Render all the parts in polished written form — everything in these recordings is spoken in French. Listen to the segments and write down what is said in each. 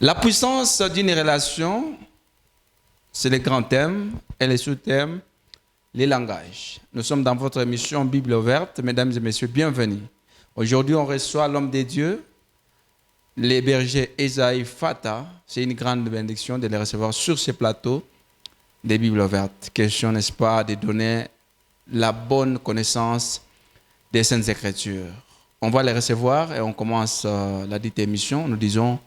La puissance d'une relation, c'est le grand thème et les sous-thèmes, les langages. Nous sommes dans votre émission Bible ouverte. Mesdames et messieurs, bienvenue. Aujourd'hui, on reçoit l'homme de Dieu, le berger Esaïe Fata. C'est une grande bénédiction de le recevoir sur ce plateau des Bibles ouvertes. Question, n'est-ce pas, de donner la bonne connaissance des Saintes Écritures. On va les recevoir et on commence la dite émission. Nous disons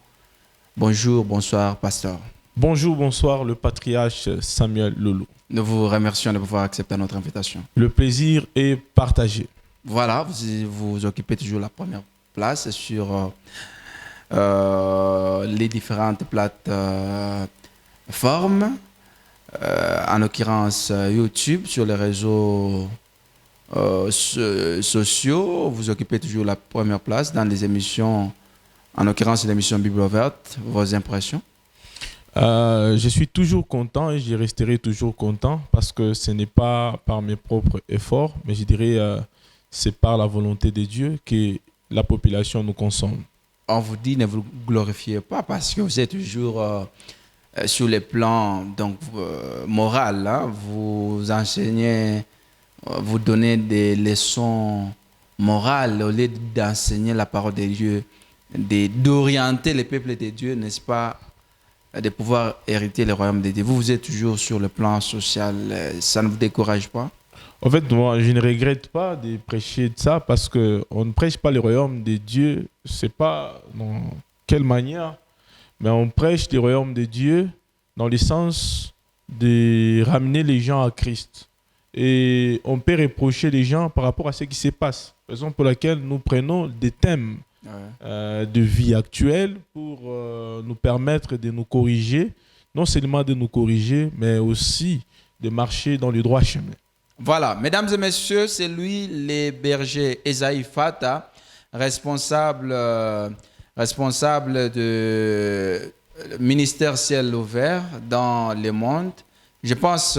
bonjour, bonsoir, pasteur. Bonjour, bonsoir, le patriarche Samuel Loulou. Nous vous remercions de pouvoir accepter notre invitation. Le plaisir est partagé. Voilà, vous occupez toujours la première place sur les différentes plateformes, en l'occurrence YouTube, sur les réseaux sociaux. Vous occupez toujours la première place dans les émissions, en l'occurrence l'émission Bible ouverte. Vos impressions? Je suis toujours content et je resterai toujours content parce que ce n'est pas par mes propres efforts, mais je dirais c'est par la volonté de Dieu que la population nous consomme. On vous dit ne vous glorifiez pas parce que vous êtes toujours sur le plan donc, moral. Hein? Vous enseignez, vous donnez des leçons morales au lieu d'enseigner la parole de Dieu, d'orienter le peuple de Dieu, n'est-ce pas, de pouvoir hériter le royaume de Dieu. Vous êtes toujours sur le plan social. Ça ne vous décourage pas? En fait, moi, je ne regrette pas de prêcher de ça parce qu'on ne prêche pas le royaume de Dieu. Je ne sais pas dans quelle manière, mais on prêche le royaume de Dieu dans le sens de ramener les gens à Christ. Et on peut reprocher les gens par rapport à ce qui se passe. Raison pour laquelle nous prenons des thèmes de vie actuelle pour nous permettre de nous corriger, non seulement de nous corriger, mais aussi de marcher dans le droit chemin. Voilà, mesdames et messieurs, c'est lui, le berger Esaïe Fata, responsable de ministère Ciel Ouvert dans le monde. Je pense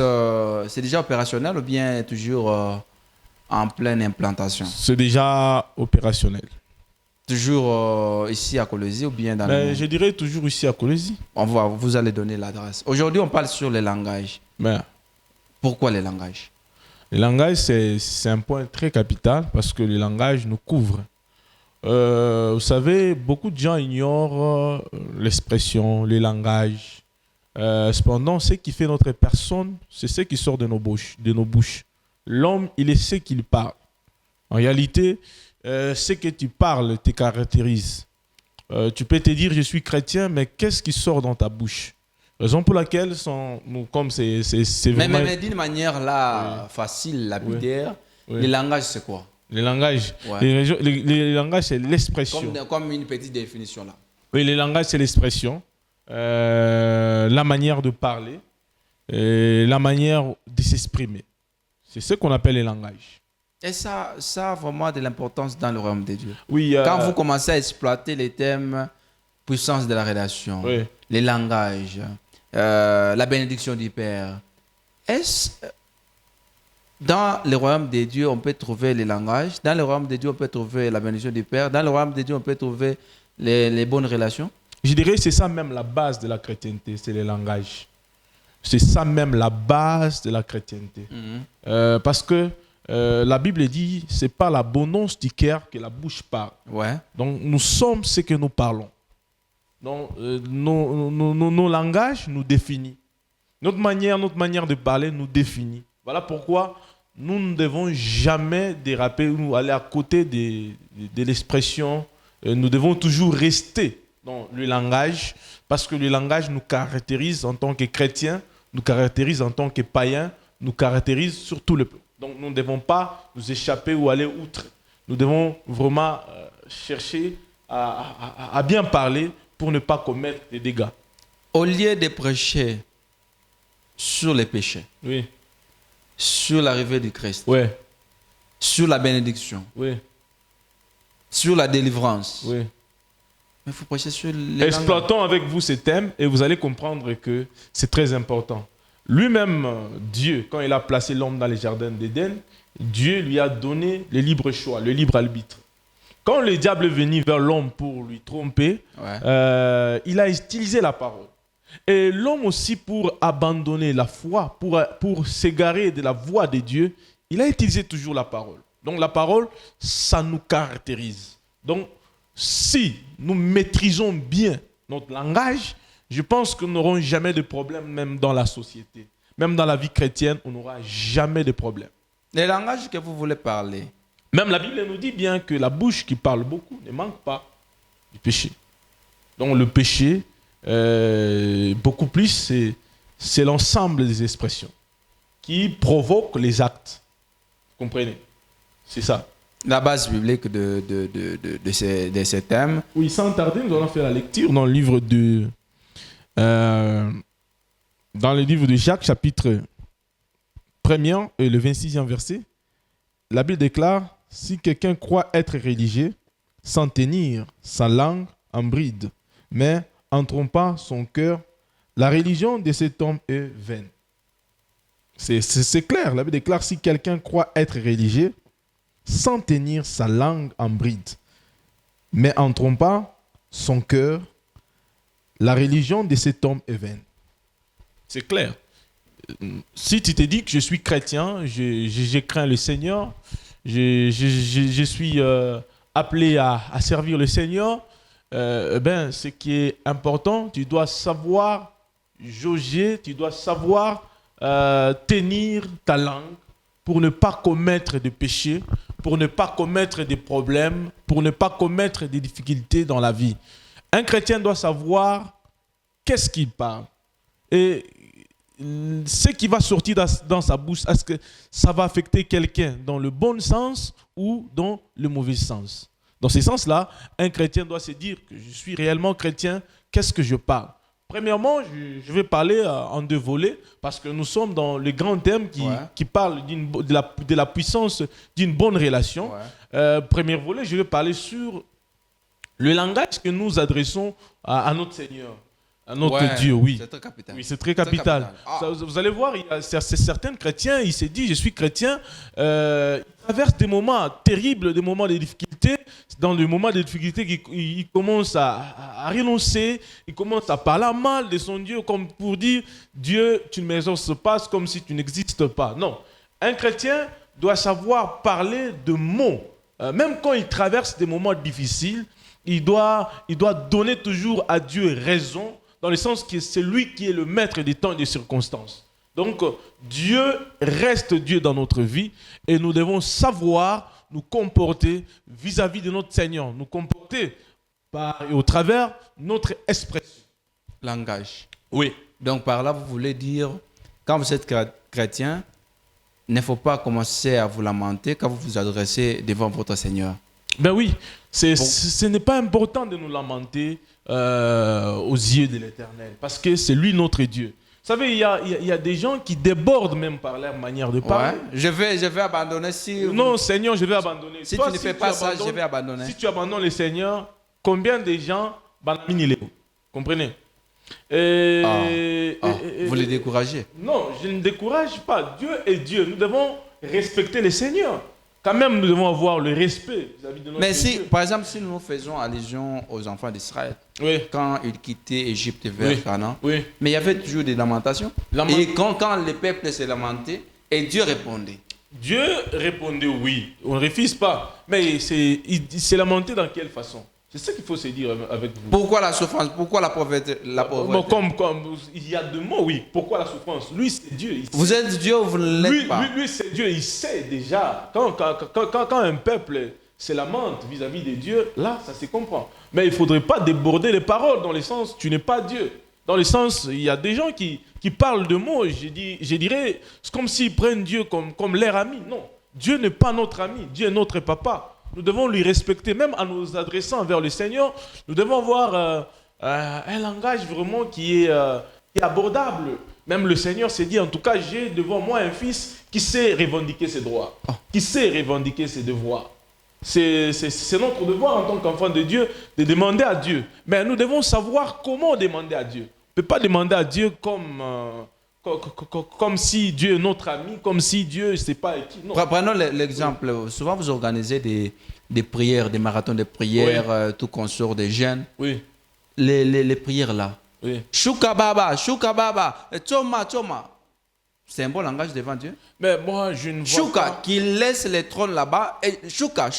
c'est déjà opérationnel ou bien toujours en pleine implantation? C'est déjà opérationnel. Toujours ici à Kolwezi ou bien dans le monde? Je dirais toujours ici à Kolwezi. Vous allez donner l'adresse. Aujourd'hui, on parle sur les langages. Mais pourquoi les langages? Le langage, c'est un point très capital parce que le langage nous couvre. Vous savez, beaucoup de gens ignorent l'expression, le langage. Cependant, ce qui fait notre personne, c'est ce qui sort de nos bouches. L'homme, il est ce qu'il parle. En réalité, ce que tu parles te caractérise. Tu peux te dire, je suis chrétien, mais qu'est-ce qui sort dans ta bouche? Raison pour laquelle, comme c'est vraiment... Mais d'une manière là, facile, lapidaire, le langage, c'est quoi? Le langage, le langage, c'est l'expression. Comme une petite définition là. Oui, le langage, c'est l'expression, la manière de parler, la manière de s'exprimer. C'est ce qu'on appelle le langage. Et ça a vraiment de l'importance dans le royaume de Dieu. Oui, quand vous commencez à exploiter les thèmes puissance de la relation, les langages, la bénédiction du Père, est-ce dans le royaume de Dieu, on peut trouver les langages? Dans le royaume de Dieu, on peut trouver la bénédiction du Père? Dans le royaume de Dieu, on peut trouver les bonnes relations? Je dirais que c'est ça même la base de la chrétienté, c'est les langages. C'est ça même la base de la chrétienté. Parce que la Bible dit, c'est par l'abondance du cœur que la bouche parle. Donc nous sommes ce que nous parlons. Donc nos langages nous définissent. Notre manière de parler nous définit. Voilà pourquoi nous ne devons jamais déraper ou aller à côté de l'expression. Nous devons toujours rester dans le langage parce que le langage nous caractérise en tant que chrétiens, nous caractérise en tant que païens, nous caractérise sur tout le peuple. Donc nous ne devons pas nous échapper ou aller outre. Nous devons vraiment chercher à bien parler pour ne pas commettre des dégâts. Au lieu de prêcher sur les péchés, sur l'arrivée du Christ, sur la bénédiction, sur la délivrance, mais il faut prêcher sur les Exploitons avec vous ces thèmes et vous allez comprendre que c'est très important. Lui-même, Dieu, quand il a placé l'homme dans les jardins d'Éden, Dieu lui a donné le libre choix, le libre arbitre. Quand le diable est venu vers l'homme pour lui tromper, il a utilisé la parole. Et l'homme aussi, pour abandonner la foi, pour s'égarer de la voie de Dieu, il a utilisé toujours la parole. Donc la parole, ça nous caractérise. Donc si nous maîtrisons bien notre langage, je pense que nous n'aurons jamais de problème, même dans la société. Même dans la vie chrétienne, on n'aura jamais de problème. Les langages que vous voulez parler. Même la Bible nous dit bien que la bouche qui parle beaucoup ne manque pas du péché. Donc le péché, beaucoup plus, c'est l'ensemble des expressions qui provoquent les actes. Vous comprenez? C'est ça. La base biblique de ces thèmes. Oui, sans tarder, nous allons faire la lecture dans le livre de Jacques, chapitre 1er et le 26e verset. La Bible déclare: si quelqu'un croit être religieux, sans tenir sa langue en bride, mais en trompant son cœur, la religion de cet homme est vaine. C'est clair, la Bible déclare: si quelqu'un croit être religieux, sans tenir sa langue en bride, mais en trompant son cœur, la religion de cet homme est vaine. C'est clair. Si tu te dis que je suis chrétien, je crains le Seigneur, je suis appelé à servir le Seigneur, ce qui est important, tu dois savoir jauger, tu dois savoir tenir ta langue pour ne pas commettre de péché, pour ne pas commettre des problèmes, pour ne pas commettre des difficultés dans la vie. Un chrétien doit savoir qu'est-ce qu'il parle. Et ce qui va sortir dans sa bouche, est-ce que ça va affecter quelqu'un dans le bon sens ou dans le mauvais sens? Dans ce sens-là, un chrétien doit se dire que je suis réellement chrétien, qu'est-ce que je parle? Premièrement, je vais parler en deux volets parce que nous sommes dans le grand thème qui parle de la puissance d'une bonne relation. Premier volet, je vais parler sur le langage que nous adressons à notre Seigneur, à notre Dieu. Oui, c'est très capital. Oui, c'est très capital. Vous allez voir, il y a certains chrétiens, ils se disent je suis chrétien, ils traversent des moments terribles, des moments de difficulté. Dans les moments de difficulté, il commence à renoncer, il commence à parler mal de son Dieu, comme pour dire Dieu, tu ne m'exauces pas, comme si tu n'existes pas. Non, un chrétien doit savoir parler de mots. Même quand il traverse des moments difficiles, il doit donner toujours à Dieu raison, dans le sens que c'est lui qui est le maître des temps et des circonstances. Donc, Dieu reste Dieu dans notre vie et nous devons savoir nous comporter vis-à-vis de notre Seigneur, nous comporter au travers notre expression. Langage. Oui. Donc par là, vous voulez dire, quand vous êtes chrétien, il ne faut pas commencer à vous lamenter quand vous vous adressez devant votre Seigneur. Ben oui, ce n'est pas important de nous lamenter aux yeux de l'Éternel, parce que c'est lui notre Dieu. Vous savez, il y a des gens qui débordent même par leur manière de parler. Je vais abandonner si... Non, Seigneur, je vais abandonner. Si tu ne fais pas ça, je vais abandonner. Si tu abandonnes le Seigneur, combien de gens comprenez? Vous les découragez? Non, je ne décourage pas. Dieu est Dieu. Nous devons respecter le Seigneur. Quand même, nous devons avoir le respect vis-à-vis de notre Dieu. Par exemple, si nous faisons allusion aux enfants d'Israël, quand ils quittaient l'Égypte vers Canaan, mais il y avait toujours des lamentations. Et quand le peuple se lamentait, et Dieu répondait. Dieu répondait oui, on ne refuse pas. Mais il s'est lamenté dans quelle façon? C'est ça qu'il faut se dire avec vous. Pourquoi la souffrance? Pourquoi la pauvreté? Comme il y a deux mots, oui. Pourquoi la souffrance? Lui, c'est Dieu. Vous êtes Dieu ou vous ne l'êtes pas? Lui, c'est Dieu. Il sait déjà. Quand un peuple se lamente vis-à-vis de Dieu, là, ça se comprend. Mais il ne faudrait pas déborder les paroles dans le sens, tu n'es pas Dieu. Dans le sens, il y a des gens qui parlent de mots, je dirais, c'est comme s'ils prennent Dieu comme leur ami. Non, Dieu n'est pas notre ami. Dieu est notre papa. Nous devons lui respecter, même en nous adressant vers le Seigneur. Nous devons avoir un langage vraiment qui est abordable. Même le Seigneur s'est dit, en tout cas, j'ai devant moi un fils qui sait revendiquer ses droits, qui sait revendiquer ses devoirs. C'est notre devoir en tant qu'enfant de Dieu de demander à Dieu. Mais nous devons savoir comment demander à Dieu. On ne peut pas demander à Dieu comme si Dieu est notre ami, comme si Dieu ne sait pas qui. Non. Prenons l'exemple. Oui. Souvent, vous organisez des prières, des marathons de prières, oui. Tout consort des jeunes. Oui. Les prières là. Oui. Shuka baba, toma, toma. C'est un bon langage devant Dieu. Mais moi, je ne vois Shuka, pas. qu'il laisse les trônes là-bas. Et Shuka.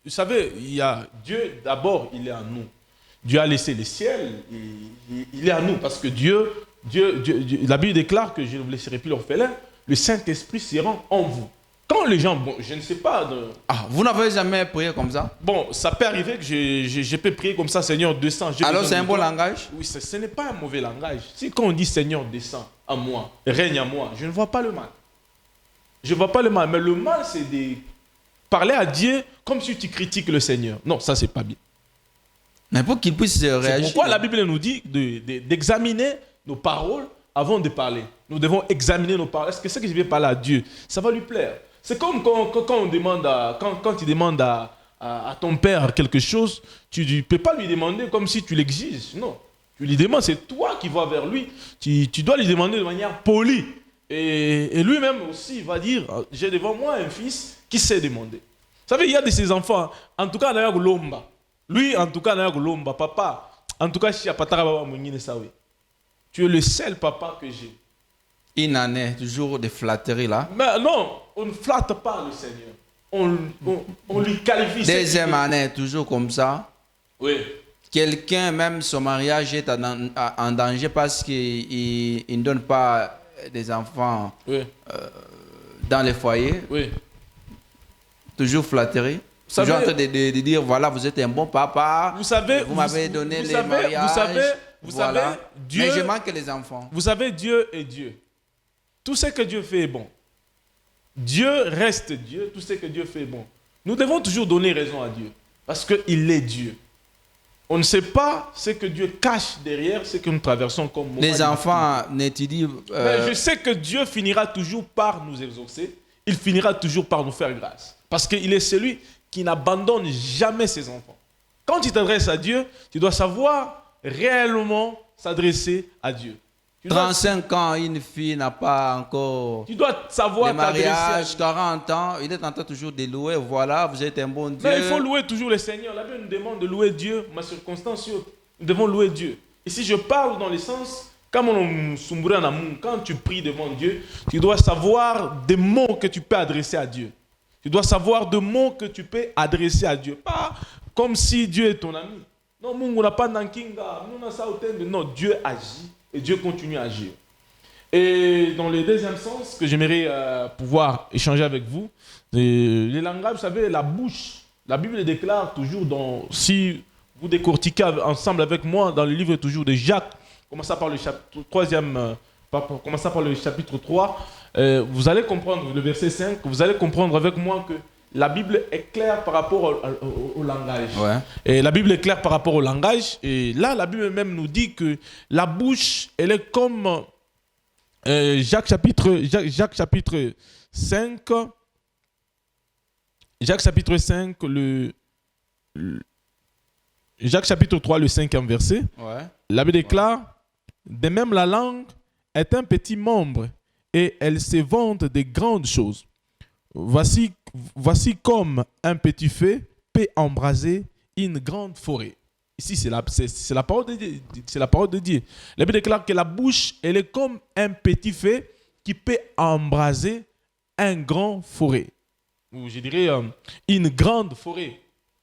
Vous savez, il y a Dieu, d'abord, il est en nous. Dieu a laissé le ciel, il est en nous. Parce que Dieu, la Bible déclare que je ne vous laisserai plus l'orphelin, le Saint-Esprit sera en vous. Quand les gens, bon, je ne sais pas. Vous n'avez jamais prié comme ça? Bon, ça peut arriver que je peux prier comme ça, Seigneur, descends. Alors c'est un bon langage? Oui, ce n'est pas un mauvais langage. Si quand on dit Seigneur, descends à moi, règne à moi, je ne vois pas le mal. Je ne vois pas le mal. Mais le mal, c'est de parler à Dieu comme si tu critiques le Seigneur. Non, ça, c'est pas bien. Mais pour qu'il puisse réagir. C'est pourquoi la Bible nous dit d'examiner nos paroles avant de parler. Nous devons examiner nos paroles. Est-ce que ce que je vais parler à Dieu, ça va lui plaire? C'est comme quand on demande quand tu demandes à ton père quelque chose, tu ne peux pas lui demander comme si tu l'exiges. Non. Tu lui demandes, c'est toi qui vas vers lui. Tu dois lui demander de manière polie. Et lui-même aussi va dire, j'ai devant moi un fils qui sait demander. Vous savez, il y a de ces enfants, en tout cas, dans l'omba. Lui, en tout cas, dans l'omba, papa, en tout cas, tu es le seul papa que j'ai. Une année, toujours de flatterie là. Mais non, on ne flatte pas le Seigneur. On lui qualifie. Deuxième année, toujours comme ça. Oui. Quelqu'un, même son mariage est en danger parce qu'il ne donne pas des enfants oui. Dans les foyers. Oui. Toujours flatterie. Toujours en train de dire, voilà, vous êtes un bon papa. Vous m'avez donné les mariages. Vous savez, Dieu, mais je manque les enfants. Vous savez, Dieu est Dieu. Tout ce que Dieu fait est bon. Dieu reste Dieu. Tout ce que Dieu fait est bon. Nous devons toujours donner raison à Dieu. Parce qu'il est Dieu. On ne sait pas ce que Dieu cache derrière ce que nous traversons comme moment. Les enfants n'étudient. Mais je sais que Dieu finira toujours par nous exaucer. Il finira toujours par nous faire grâce. Parce qu'il est celui qui n'abandonne jamais ses enfants. Quand tu t'adresses à Dieu, tu dois savoir réellement s'adresser à Dieu. 35 ans, une fille n'a pas encore. Tu dois savoir le mariage, 40 ans, il est en train toujours de louer. Voilà, vous êtes un bon Dieu. Mais il faut louer toujours le Seigneur. La Bible nous demande de louer Dieu, ma circonstance, nous devons louer Dieu. Et si je parle dans le sens, quand tu pries devant Dieu, tu dois savoir des mots que tu peux adresser à Dieu. Tu dois savoir des mots que tu peux adresser à Dieu. Pas comme si Dieu est ton ami. Non, non, Dieu agit et Dieu continue à agir. Et dans le deuxième sens que j'aimerais pouvoir échanger avec vous, les langages, vous savez, la bouche, la Bible déclare toujours, si vous décortiquez ensemble avec moi dans le livre toujours de Jacques, commençant par le chapitre 3, vous allez comprendre le verset 5, vous allez comprendre avec moi que la Bible est claire par rapport au langage. Ouais. Et la Bible est claire par rapport au langage. Et là, la Bible même nous dit que la bouche, elle est comme Jacques chapitre 5. Jacques chapitre 5, Jacques chapitre 3, le 5e verset. Ouais. La Bible déclare, de même la langue est un petit membre et elle se vante des grandes choses. Voici comme un petit feu peut embraser une grande forêt. Ici, c'est la parole de Dieu. C'est la parole de Dieu. La Bible déclare que la bouche, elle est comme un petit feu qui peut embraser un grand forêt. Ou je dirais une grande forêt.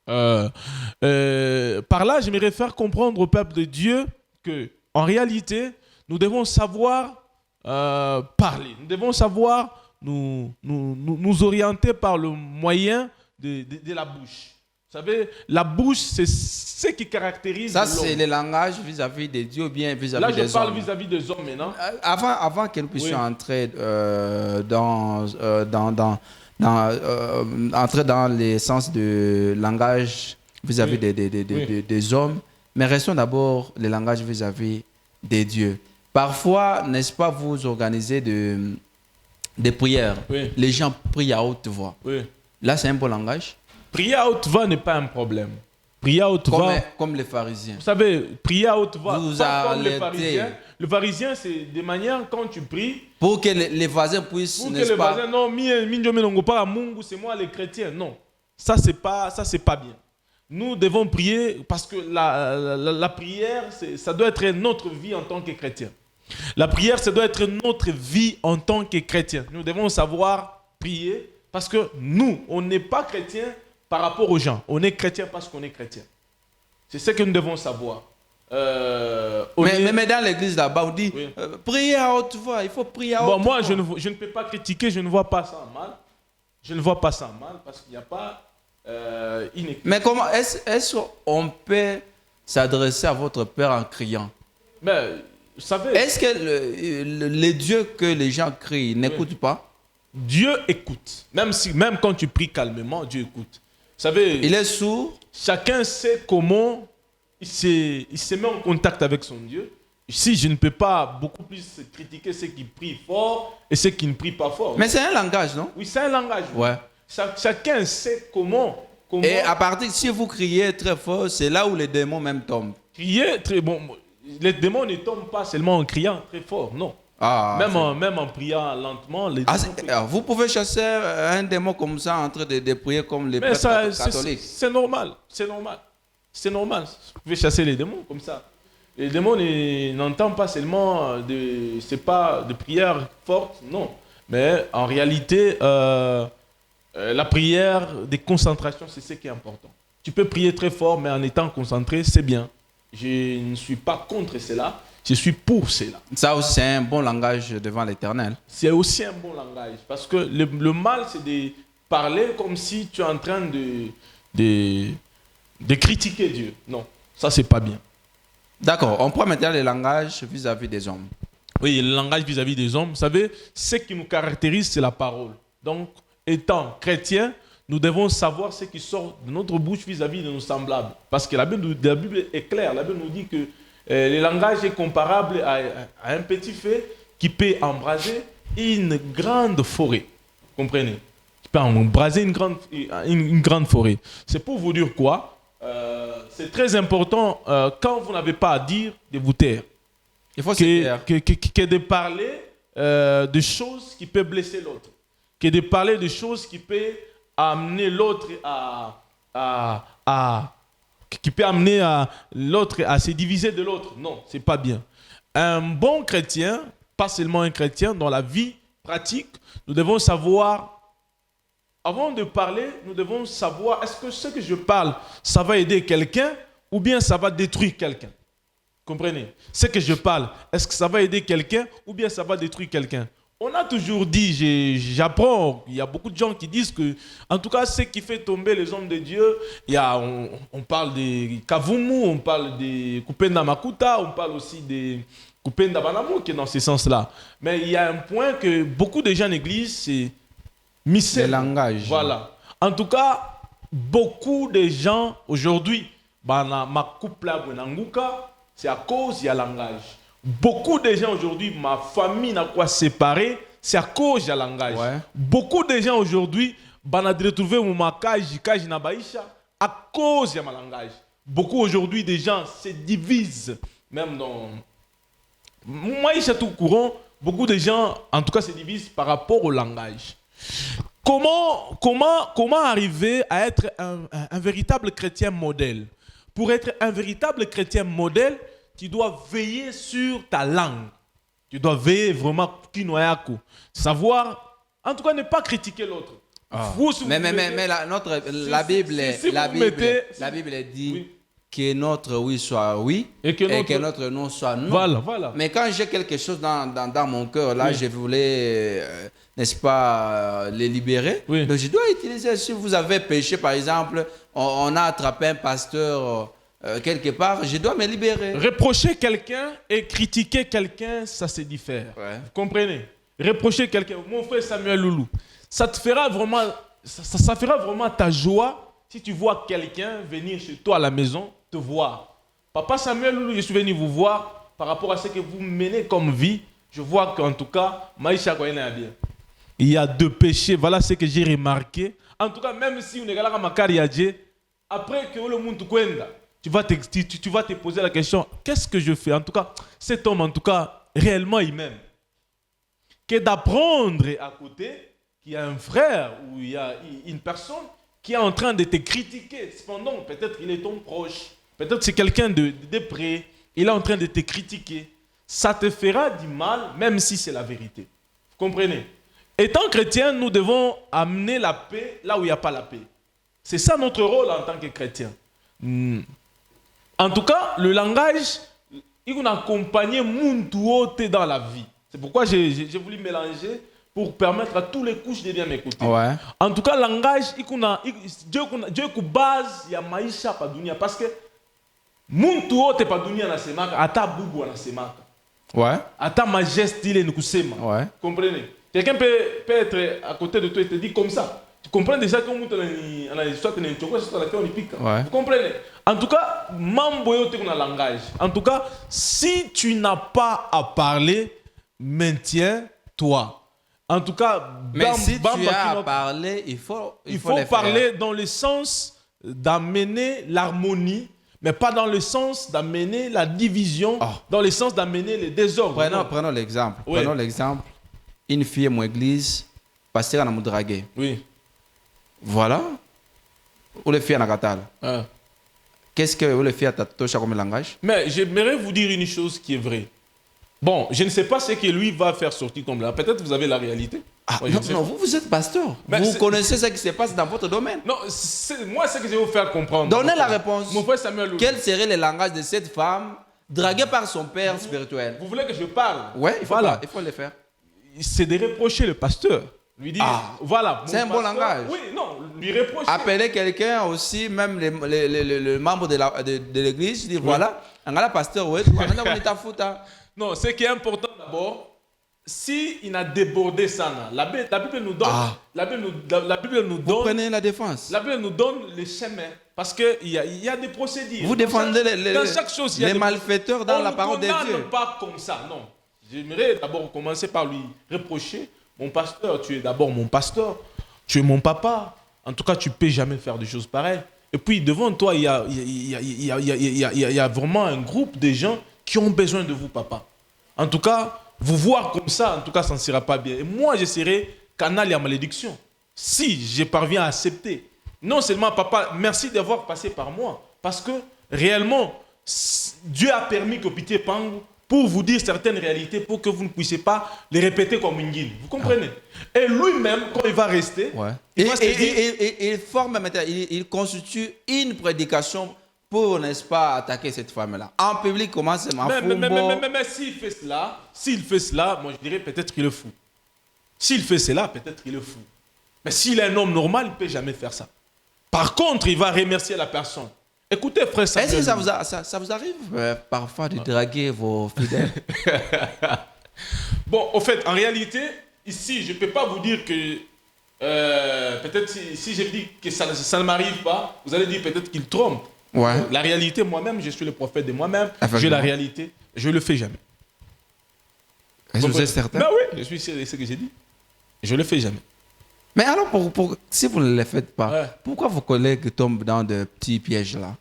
Par là, j'aimerais faire comprendre au peuple de Dieu que, en réalité, nous devons savoir parler. Nous devons savoir nous orienter par le moyen de la bouche. Vous savez, la bouche, c'est ce qui caractérise ça, l'homme. C'est le langage vis-à-vis de Dieu ou bien vis-à-vis des hommes. Là, je parle vis-à-vis des hommes maintenant. Avant que nous puissions entrer entrer dans l'essence de langage vis-à-vis des hommes, mais restons d'abord le langage vis-à-vis des dieux. Parfois, n'est-ce pas, vous organisez des prières. Oui. Les gens prient à haute voix. Oui. Là, c'est un bon langage. Prier à haute voix n'est pas un problème. Prier à haute voix. Comme les pharisiens. Vous savez, prier à haute voix, Vous pas comme les arrêtez. pharisiens. Le pharisien, c'est des manières quand tu pries. Pour que les voisins puissent, Pour que n'est-ce les pas? voisins, non, c'est moi les chrétiens. Non, ça c'est pas bien. Nous devons prier parce que la prière, ça doit être notre vie en tant que chrétien. La prière, ça doit être notre vie en tant que chrétien. Nous devons savoir prier parce que nous, on n'est pas chrétien par rapport aux gens. On est chrétien parce qu'on est chrétien. C'est ce que nous devons savoir. Mais dans l'église là-bas, on dit oui. Priez à haute voix, il faut prier à haute voix. Moi, je ne peux pas critiquer, je ne vois pas ça en mal. Je ne vois pas ça en mal parce qu'il n'y a pas inéquité. Mais comment est-ce qu'on peut s'adresser à votre Père en criant? Mais, vous savez, Est-ce que les dieux que les gens crient n'écoutent pas? Dieu écoute. Même quand tu pries calmement, Dieu écoute. Vous savez, Il est sourd. chacun sait comment il se met en contact avec son Dieu. Ici, je ne peux pas beaucoup plus critiquer ceux qui prient fort et ceux qui ne prient pas fort. Mais c'est un langage, non? Oui, c'est un langage. Ouais. Chacun sait comment. Et à partir, si vous criez très fort, c'est là où les démons même tombent. Crier très bon. Les démons ne tombent pas seulement en criant très fort, non. Ah, Même en priant lentement, les démons vous pouvez chasser un démon comme ça en train de prier comme les prêtres catholiques. c'est normal, c'est normal. C'est normal. Vous pouvez chasser les démons comme ça. Les démons n'entendent pas seulement c'est pas de prières fortes, non. Mais en réalité, la prière de concentration, c'est ce qui est important. Tu peux prier très fort, mais en étant concentré, c'est bien. Je ne suis pas contre cela, je suis pour cela. Ça aussi, c'est un bon langage devant l'Éternel. C'est aussi un bon langage. Parce que le mal, c'est de parler comme si tu es en train de critiquer Dieu. Non, ça, c'est pas bien. D'accord, on prend maintenant le langage vis-à-vis des hommes. Oui, le langage vis-à-vis des hommes, vous savez, ce qui nous caractérise, c'est la parole. Donc, étant chrétiens, nous devons savoir ce qui sort de notre bouche vis-à-vis de nos semblables. Parce que la Bible est claire. La Bible nous dit que le langage est comparable à un petit feu qui peut embraser une grande forêt. Comprenez? Qui peut embraser une grande forêt. C'est pour vous dire quoi? C'est très important, quand vous n'avez pas à dire, de vous taire. Il faut se taire. Que de parler de choses qui peuvent blesser l'autre. Que de parler de choses qui peuvent amener l'autre qui peut amener l'autre à se diviser de l'autre. Non, c'est pas bien. Un bon chrétien, pas seulement un chrétien, dans la vie pratique, nous devons savoir, avant de parler, nous devons savoir, est-ce que ce que je parle, ça va aider quelqu'un ou bien ça va détruire quelqu'un? Comprenez? Ce que je parle, est-ce que ça va aider quelqu'un ou bien ça va détruire quelqu'un? On a toujours dit, j'apprends, il y a beaucoup de gens qui disent que, en tout cas, ce qui fait tomber les hommes de Dieu, on parle de Kavumu, on parle de Kupenda Makuta, on parle aussi de Kupenda Banamu, qui est dans ce sens-là. Mais il y a un point que beaucoup de gens négligent, c'est le langage. Voilà. En tout cas, beaucoup de gens aujourd'hui, c'est à cause du langage. Beaucoup de gens aujourd'hui, ma famille n'a quoi séparer, c'est à cause du langage. Ouais. Beaucoup de gens aujourd'hui, retrouver à cause du langage. Beaucoup aujourd'hui, des gens se divisent, même dans. Moi, je suis tout courant, beaucoup de gens, en tout cas, se divisent par rapport au langage. Comment arriver à être un véritable chrétien modèle? Pour être un véritable chrétien modèle, tu dois veiller sur ta langue. Tu dois veiller vraiment, savoir, en tout cas, ne pas critiquer l'autre. Ah. La Bible dit oui, que notre oui soit oui et que notre non soit non. Voilà. Mais quand j'ai quelque chose dans mon cœur, là, je voulais, n'est-ce pas, les libérer. Oui. Donc, je dois utiliser, si vous avez péché, par exemple, on a attrapé un pasteur quelque part, je dois me libérer. Reprocher quelqu'un et critiquer quelqu'un, ça se diffère. Ouais. Vous comprenez? Reprocher quelqu'un, mon frère Samuel Loulou, ça fera vraiment ta joie si tu vois quelqu'un venir chez toi à la maison te voir. Papa Samuel Loulou, je suis venu vous voir par rapport à ce que vous menez comme vie. Je vois qu'en tout cas, Maïcha Koyena bien. Il y a deux péchés, voilà ce que j'ai remarqué. En tout cas, même si on est là à Makariadje, après que le monde kwenda, tu vas te poser la question, qu'est-ce que je fais? En tout cas, cet homme, en tout cas, réellement, il m'aime. Que d'apprendre à côté qu'il y a un frère ou il y a une personne qui est en train de te critiquer. Cependant, peut-être qu'il est ton proche, peut-être c'est quelqu'un de près, il est en train de te critiquer. Ça te fera du mal, même si c'est la vérité. Vous comprenez? Étant chrétien, nous devons amener la paix là où il n'y a pas la paix. C'est ça notre rôle en tant que chrétien. En tout cas, le langage, il va accompagner Muntuote dans la vie. C'est pourquoi j'ai voulu mélanger pour permettre à tous les couches de bien m'écouter. Ouais. En tout cas, le langage, Dieu est base, il y a maïcha pas dunia. Parce que Muntuote pas dunia na semaka, ata bubu na semaka. Ouais. Ata majeste il est nukusema. Ouais. Comprenez? Quelqu'un peut être à côté de toi et te dire comme ça. Tu comprends déjà que vous comprenez? En tout cas, langage. En tout cas, si tu n'as pas à parler, maintiens-toi. En tout cas, mais si tu as à parler, il faut parler dans le sens d'amener l'harmonie, mais pas dans le sens d'amener la division, dans le sens d'amener les désordres. Prenons l'exemple. Oui. Prenons l'exemple. Une fille à mon église, pasteur à dragué. Oui. Voilà. Ou les filles à Nakatal. Qu'est-ce que les filles à Tatocha comme langage? Mais j'aimerais vous dire une chose qui est vraie. Bon, je ne sais pas ce que lui va faire sortir comme là. Peut-être vous avez la réalité. Non, vous êtes pasteur. Mais vous connaissez ce qui se passe dans votre domaine. Non, moi, ce que je vais vous faire comprendre. Donnez la réponse. Mon frère Samuel. Quel serait le langage de cette femme draguée par son père spirituel? Vous voulez que je parle? Oui, il faut le faire. C'est de reprocher le pasteur. Lui dire, voilà. C'est un bon langage. Oui, non, lui reprocher. Appeler quelqu'un aussi, même les membres de l'église, dire voilà, un gars pasteur, ouais, non, ce qui est important d'abord, s'il a débordé ça, la Bible nous donne. La Bible nous donne. Vous prenez la défense. La Bible nous donne le chemin. Parce qu'il y a des procédures. Vous défendez dans chaque chose, les malfaiteurs dans la parole de Dieu. On ne pas comme ça, non. J'aimerais d'abord commencer par lui reprocher. Mon pasteur, tu es d'abord mon pasteur. Tu es mon papa. En tout cas, tu ne peux jamais faire des choses pareilles. Et puis, devant toi, il y a vraiment un groupe de gens qui ont besoin de vous, papa. En tout cas, vous voir comme ça, en tout cas, ça ne sera pas bien. Et moi, je serai canal à malédiction. Si je parviens à accepter. Non seulement, papa, merci d'avoir passé par moi. Parce que, réellement, Dieu a permis que Pitié Pangu pour vous dire certaines réalités, pour que vous ne puissiez pas les répéter comme une guine. Vous comprenez? Et lui-même, quand il va rester, il constitue une prédication pour, n'est-ce pas, attaquer cette femme-là. En public, comment c'est ma mais s'il fait cela, moi je dirais peut-être qu'il est fou. S'il fait cela, peut-être qu'il est fou. Mais s'il est un homme normal, il ne peut jamais faire ça. Par contre, il va remercier la personne. Écoutez, frère Samuel. Est-ce que ça vous arrive parfois de draguer vos fidèles? Bon, au fait, en réalité, ici, je ne peux pas vous dire que peut-être si je dis que ça ne m'arrive pas, vous allez dire peut-être qu'il trompe. Ouais. La réalité, moi-même, je suis le prophète de moi-même. J'ai la réalité. Je ne le fais jamais. Est-ce que vous êtes certain? Ben oui, je suis sûr de ce que j'ai dit. Je ne le fais jamais. Mais alors, si vous ne le faites pas, pourquoi vos collègues tombent dans de petits pièges là?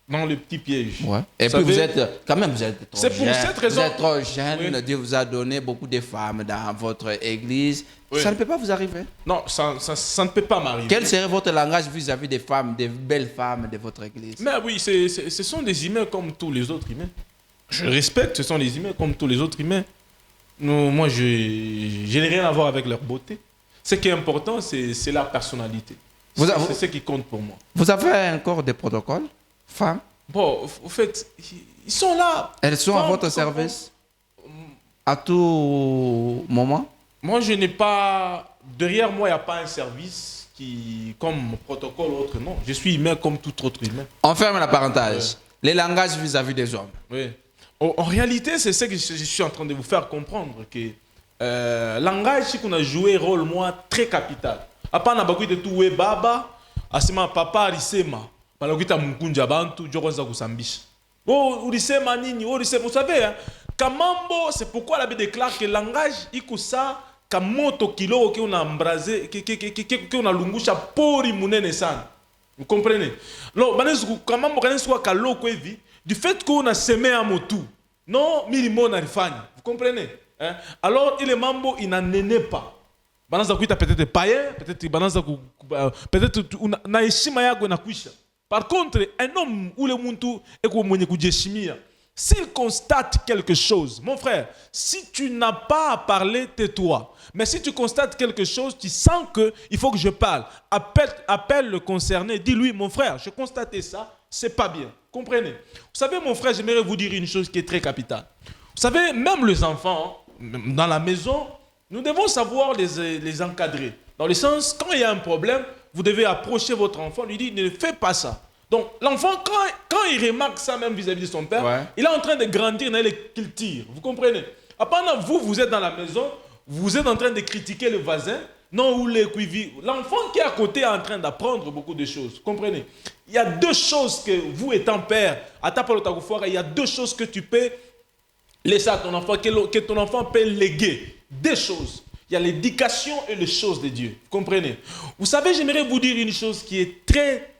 Dans les petits pièges. Ouais. Et puis vous êtes trop jeune. C'est pour cette raison. Vous êtes trop jeune. Dieu vous a donné beaucoup de femmes dans votre église. Oui. Ça ne peut pas vous arriver. Non, ça ne peut pas m'arriver. Quel serait votre langage vis-à-vis des femmes, des belles femmes de votre église? Mais oui, ce sont des humains comme tous les autres humains. Je respecte, ce sont des humains comme tous les autres humains. Moi, je n'ai rien à voir avec leur beauté. Ce qui est important, c'est leur personnalité. C'est ce qui compte pour moi. Vous avez encore des protocoles, femmes? Bon, au fait, ils sont là. Elles sont à votre service à tout moment? Moi, je n'ai pas... Derrière moi, il n'y a pas un service qui, comme protocole ou autre, non. Je suis humain comme tout autre humain. On ferme la parenthèse. Les langages vis-à-vis des hommes. Oui. En réalité, c'est ce que je suis en train de vous faire comprendre, que langage, c'est qu'on a joué un rôle, moi, très capital. Après, on a beaucoup de tout, baba, asima papa, arisema, palakuita mkunja bantu, jokoza kusambisha. Oh, urisema nini, oh, urisema, vous savez, hein, Kamambo, c'est pourquoi la Bible déclare que le langage, ikusa, kamoto kilo, qui on a embrasé, qui on a lungusha pori munene sana. Vous comprenez? Alors, du fait qu'on a semé à motu, non, milimo n'arifani. Vous comprenez? Hein? Alors, il est mambo, il n'en est pas. Peut-être païen, peut-être par contre, un homme ou le muntu s'il constate quelque chose, mon frère, si tu n'as pas à parler, tais-toi. Mais si tu constates quelque chose, tu sens qu'il faut que je parle. Appelle le concerné, dis-lui, mon frère, je constatais ça, c'est pas bien. Comprenez? Vous savez, mon frère, j'aimerais vous dire une chose qui est très capitale. Vous savez, même les enfants, dans la maison, nous devons savoir les encadrer. Dans le sens, quand il y a un problème, vous devez approcher votre enfant, lui dire, ne fais pas ça. Donc, l'enfant, quand il remarque ça même vis-à-vis de son père, il est en train de grandir dans les qu'il tire. Vous comprenez? Pendant vous êtes dans la maison, vous êtes en train de critiquer le voisin, non, ou les cuivis. L'enfant qui est à côté est en train d'apprendre beaucoup de choses. Vous comprenez? Il y a deux choses que vous étant père, il y a deux choses que tu peux laisser à ton enfant, que ton enfant peut léguer. Deux choses. Il y a l'éducation et les choses de Dieu. Vous comprenez? Vous savez, j'aimerais vous dire une chose qui est très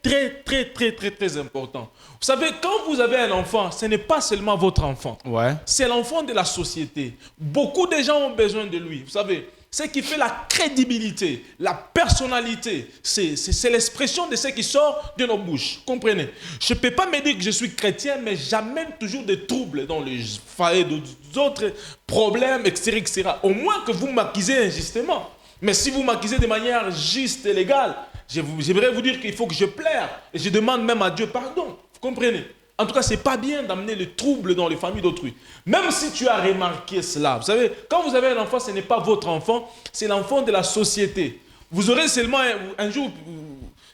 importante. Vous savez, quand vous avez un enfant, ce n'est pas seulement votre enfant. C'est l'enfant de la société. Beaucoup de gens ont besoin de lui. Vous savez, ce qui fait la crédibilité, la personnalité, c'est l'expression de ce qui sort de nos bouches. Comprenez? Je ne peux pas me dire que je suis chrétien, mais j'amène toujours des troubles dans les foyers, d'autres problèmes, etc. Au moins que vous m'accusez injustement. Mais si vous m'accusez de manière juste et légale, j'aimerais vous dire qu'il faut que je plaire. Et je demande même à Dieu pardon. Vous comprenez? En tout cas, ce n'est pas bien d'amener le trouble dans les familles d'autrui. Même si tu as remarqué cela. Vous savez, quand vous avez un enfant, ce n'est pas votre enfant, c'est l'enfant de la société. Vous aurez seulement un jour...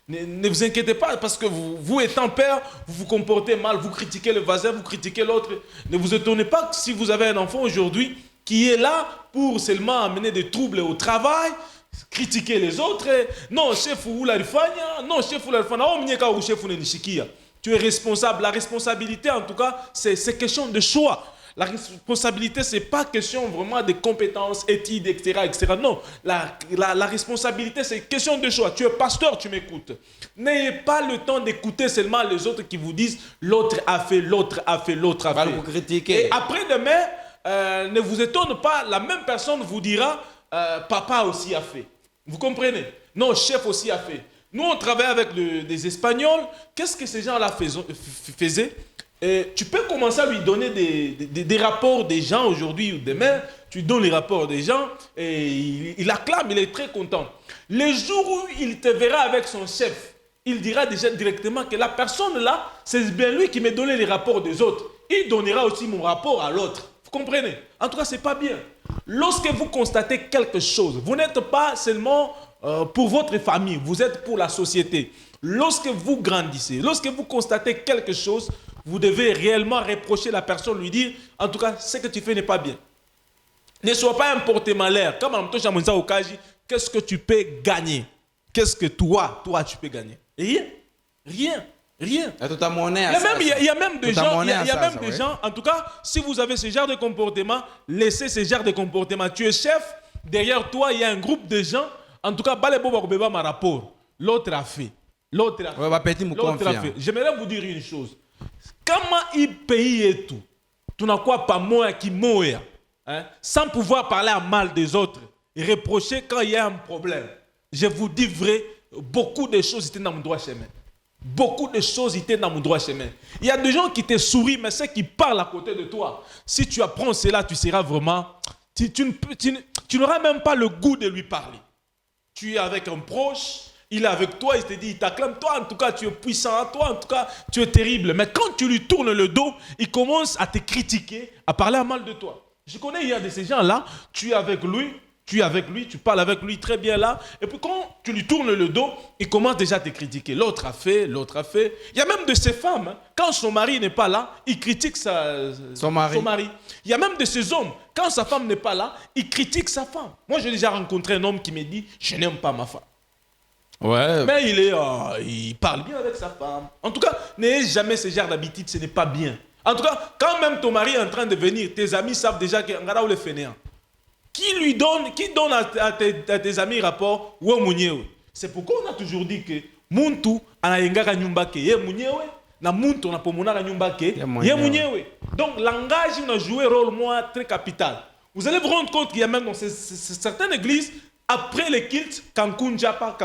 Ne vous inquiétez pas, parce que vous étant père, vous vous comportez mal, vous critiquez le voisin, vous critiquez l'autre. Ne vous étonnez pas que si vous avez un enfant aujourd'hui qui est là pour seulement amener des troubles au travail, critiquer les autres. Non, chef ou la rifanya, non, chef ou la rifanya, oh, mnyeka ou chef ou nishikia. Tu es responsable. La responsabilité, en tout cas, c'est question de choix. La responsabilité, ce n'est pas question vraiment de compétences, études, etc. etc. Non, la responsabilité, c'est question de choix. Tu es pasteur, tu m'écoutes. N'ayez pas le temps d'écouter seulement les autres qui vous disent l'autre a fait, l'autre a fait, l'autre a fait. Vous critiquer. Et après-demain, ne vous étonne pas, la même personne vous dira papa aussi a fait. Vous comprenez? Non, chef aussi a fait. Nous, on travaille avec des Espagnols. Qu'est-ce que ces gens-là faisaient? Tu peux commencer à lui donner des rapports des gens aujourd'hui ou demain. Tu donnes les rapports des gens et il acclame, il est très content. Le jour où il te verra avec son chef, il dira déjà directement que la personne là, c'est bien lui qui me donnait les rapports des autres. Il donnera aussi mon rapport à l'autre. Vous comprenez? En tout cas, ce n'est pas bien. Lorsque vous constatez quelque chose, vous n'êtes pas seulement pour votre famille, vous êtes pour la société. Lorsque vous grandissez, lorsque vous constatez quelque chose, vous devez réellement reprocher la personne, lui dire, en tout cas, ce que tu fais n'est pas bien. Ne sois pas un porte-malheur. Comme en Tochamonza Okaji, qu'est-ce que tu peux gagner? Qu'est-ce que toi, tu peux gagner? Rien. Rien. Rien. Il y a même des gens, en tout cas, si vous avez ce genre de comportement, laissez ce genre de comportement. Tu es chef, derrière toi, il y a un groupe de gens, en tout cas, ma rapport. L'autre a fait. L'autre a fait. J'aimerais vous dire une chose. Comment il paye et tout, tu n'as quoi pas moi qui mourra, sans pouvoir parler à mal des autres et reprocher quand il y a un problème. Je vous dis vrai, beaucoup de choses étaient dans mon droit chemin. Beaucoup de choses étaient dans mon droit chemin. Il y a des gens qui te sourient, mais ceux qui parlent à côté de toi, si tu apprends cela, tu seras vraiment... Tu n'auras même pas le goût de lui parler. Tu es avec un proche, il est avec toi, il te dit, il t'acclame. Toi, en tout cas, tu es puissant. Toi, en tout cas, tu es terrible. Mais quand tu lui tournes le dos, il commence à te critiquer, à parler à mal de toi. Je connais, il y a de ces gens-là, tu es avec lui, tu parles avec lui très bien là. Et puis quand tu lui tournes le dos, il commence déjà à te critiquer. L'autre a fait. Il y a même de ces femmes, quand son mari n'est pas là, il critique son mari. Il y a même de ces hommes, quand sa femme n'est pas là, il critique sa femme. Moi, j'ai déjà rencontré un homme qui me dit, je n'aime pas ma femme. Ouais. Mais il parle bien avec sa femme. En tout cas, n'ayez jamais ce genre d'habitude, ce n'est pas bien. En tout cas, quand même ton mari est en train de venir, tes amis savent déjà que Ngara ou le fainéant. Qui donne à tes amis rapport? C'est pourquoi on a toujours dit que muntu anayengaka nyumba ke ye mwenyewe na muntu anapomonaka nyumba ke ye mwenyewe. Donc langage on a joué rôle moi très capital. Vous allez vous rendre compte qu'il y a même dans certaines églises après les cultes Cancun Japa.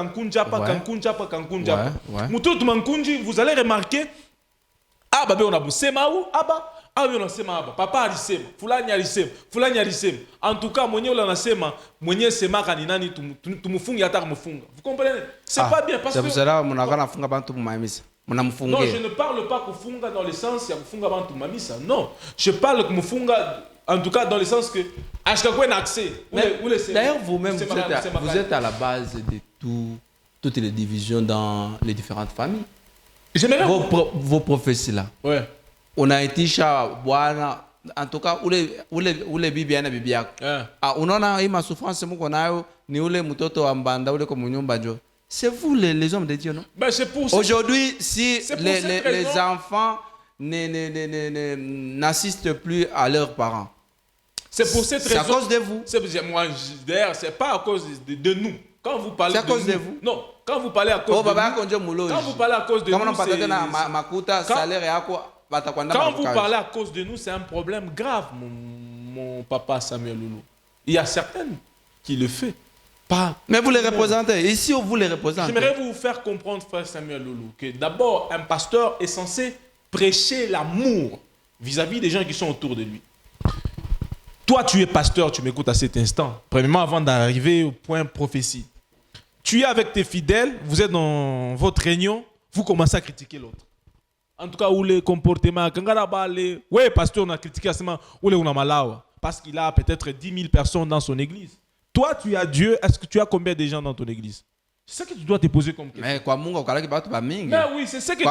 Mutu tumankunji, vous allez remarquer ah babe on a busema ou aba ah oui on a sema aba papa alisema fulani alisema en tout cas mwenye ula nasema mwenye sema kaninani tumufungi hata kumufunga. Vous comprenez? C'est pas bien parce que c'est cela munakana funga bantu mumamisa. Non, je ne parle pas kufunga dans le sens ya kufunga bantu mamisa. Non, je parle kumufunga en tout cas dans le sens que acha quoi un accès. D'ailleurs vous-même vous êtes à la base de toutes les divisions dans les différentes familles. Vos prophéties là. Ouais. On a été bwana en tout cas ule bibi yana bibi yako. Unaona hii masouffrance mko nayo ni ule mtoto wa mbanda ule kwa nyumba njo. C'est vous les hommes de Dieu, non? Ben c'est pour aujourd'hui, si les enfants n'assistent plus à leurs parents, c'est pour cette raison. C'est à cause de vous. D'ailleurs, c'est pas à cause de nous. Quand vous parlez c'est à cause de vous. Non, quand vous parlez à cause de nous. Quand vous parlez à cause de nous, quand vous parlez à cause de nous, c'est un problème grave, mon papa Samuel Loulou. Il y a certaines qui le font. Pas. Mais vous les représentez. Ici, vous les représentez. J'aimerais vous faire comprendre, frère Samuel Loulou, que d'abord, un pasteur est censé prêcher l'amour vis-à-vis des gens qui sont autour de lui. Toi, tu es pasteur, tu m'écoutes à cet instant. Premièrement, avant d'arriver au point prophétie. Tu es avec tes fidèles, vous êtes dans votre réunion, vous commencez à critiquer l'autre. En tout cas, où les comportements, ouais, pasteur, on a critiqué parce qu'il a peut-être 10 000 personnes dans son église. Toi, tu as Dieu. Est-ce que tu as combien de gens dans ton église? C'est ça que tu dois te poser comme question. Mais quoi, mon gars, mais oui, c'est ça que c'est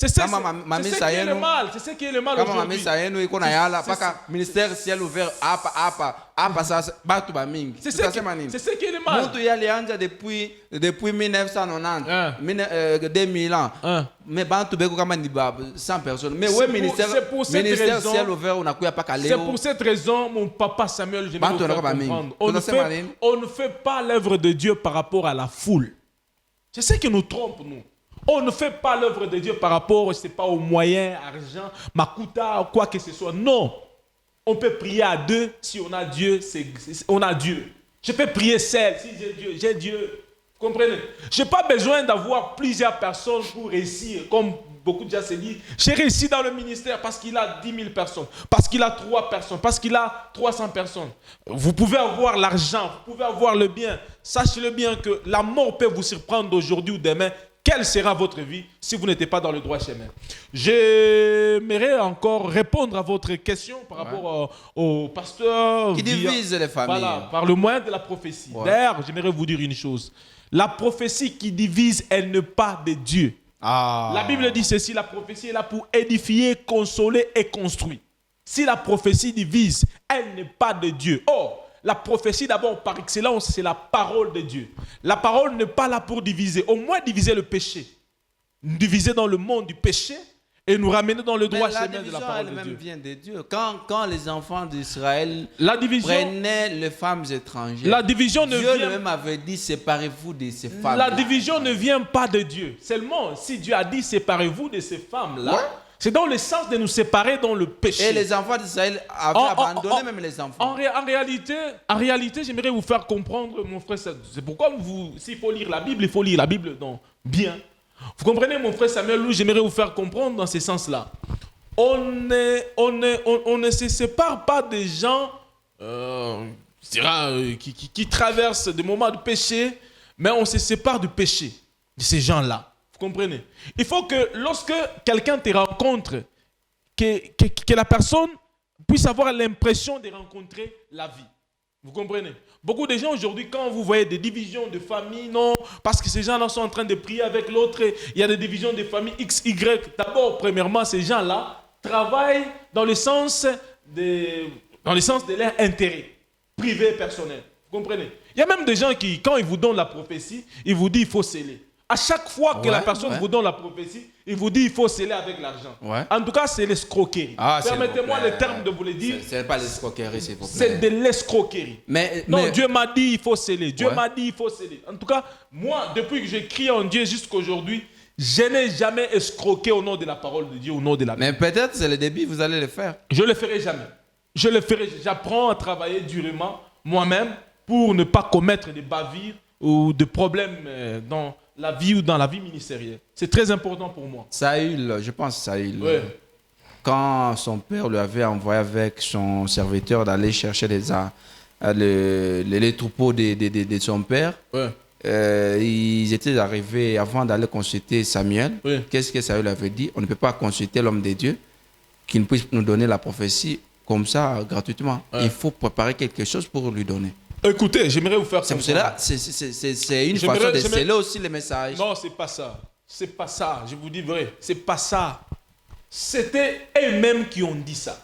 ça qui est le mal. C'est ça qui est le mal aujourd'hui. C'est ça qui est le mal. Depuis 1990, 2000 ans. Mais bantu beko kama ni 100 personnes. Mais ouais, ministère ciel ouvert, on a quoi pas calé. C'est pour cette raison, mon papa Samuel, je comprendre. On ne fait pas l'œuvre de Dieu par rapport à la foule. C'est ce qui nous trompe, nous. On ne fait pas l'œuvre de Dieu par rapport, c'est pas aux moyens, argent, makuta, quoi que ce soit. Non. On peut prier à deux. Si on a Dieu, on a Dieu. Je peux prier seul. Si j'ai Dieu. Comprenez? Je n'ai pas besoin d'avoir plusieurs personnes pour réussir. Comme beaucoup de gens se disent, j'ai réussi dans le ministère parce qu'il a 10 000 personnes, parce qu'il a 3 personnes, parce qu'il a 300 personnes. Vous pouvez avoir l'argent, vous pouvez avoir le bien. Sachez-le bien que la mort peut vous surprendre aujourd'hui ou demain. Quelle sera votre vie si vous n'êtes pas dans le droit chemin? J'aimerais encore répondre à votre question par rapport au pasteur qui divise les familles. Voilà, par le moyen de la prophétie. Ouais. D'ailleurs, j'aimerais vous dire une chose. La prophétie qui divise, elle n'est pas de Dieu. La Bible dit ceci, la prophétie est là pour édifier, consoler et construire. Si la prophétie divise, elle n'est pas de Dieu. Or, la prophétie d'abord par excellence, c'est la parole de Dieu. La parole n'est pas là pour diviser, au moins diviser le péché. Diviser dans le monde du péché et nous ramener dans le droit chemin de la parole de Dieu. Elle-même vient de Dieu. Quand les enfants d'Israël prenaient les femmes étrangères, la division Dieu lui-même avait dit séparez-vous de ces femmes. La division ne vient pas de Dieu. Seulement, si Dieu a dit séparez-vous de ces femmes-là, c'est dans le sens de nous séparer dans le péché. Et les enfants d'Israël avaient abandonné même les enfants. En réalité, j'aimerais vous faire comprendre, mon frère. C'est pourquoi s'il faut lire la Bible, il faut lire la Bible bien. Vous comprenez, mon frère Samuel Lou, j'aimerais vous faire comprendre dans ce sens-là. On ne se sépare pas des gens qui traversent des moments de péché, mais on se sépare du péché, de ces gens-là. Vous comprenez? Il faut que lorsque quelqu'un te rencontre, que la personne puisse avoir l'impression de rencontrer la vie. Vous comprenez? Beaucoup de gens aujourd'hui, quand vous voyez des divisions de famille, non, parce que ces gens-là sont en train de prier avec l'autre, il y a des divisions de famille X, Y. D'abord, premièrement, ces gens-là travaillent dans le sens de leur intérêt privé et personnel. Vous comprenez? Il y a même des gens qui, quand ils vous donnent la prophétie, ils vous disent qu'il faut sceller. À chaque fois que Ouais, la personne ouais. vous donne la prophétie, il vous dit il faut sceller avec l'argent. Ouais. En tout cas, c'est l'escroquerie. Ah, s'il vous Permettez-moi plaît. le terme de vous le dire. Ce n'est pas l'escroquerie, s'il vous plaît. C'est de l'escroquerie. Non, Dieu m'a dit il faut sceller. Dieu m'a dit il faut sceller. En tout cas, moi, depuis que j'ai crié en Dieu jusqu'aujourd'hui, je n'ai jamais escroqué au nom de la parole de Dieu, au nom de la Bible. Mais peut-être c'est le début, vous allez le faire. Je ne le ferai jamais. Je le ferai. J'apprends à travailler durement moi-même pour ne pas commettre des bavures ou de problèmes dans la vie ou dans la vie ministérielle. C'est très important pour moi. Saül, je pense Saül, Ouais. quand son père lui avait envoyé avec son serviteur d'aller chercher les troupeaux de son père, Ouais. ils étaient arrivés avant d'aller consulter Samuel. Oui. Qu'est-ce que Saül avait dit? On ne peut pas consulter l'homme de Dieu qui ne puisse nous donner la prophétie comme ça gratuitement. Ouais. Il faut préparer quelque chose pour lui donner. Écoutez, j'aimerais vous faire C'est pour comprendre. cela, c'est une J'aimerais- façon de j'aimerais- sceller aussi les messages. Non, c'est pas ça. C'est pas ça. Je vous dis vrai. C'est pas ça. C'était eux-mêmes qui ont dit ça.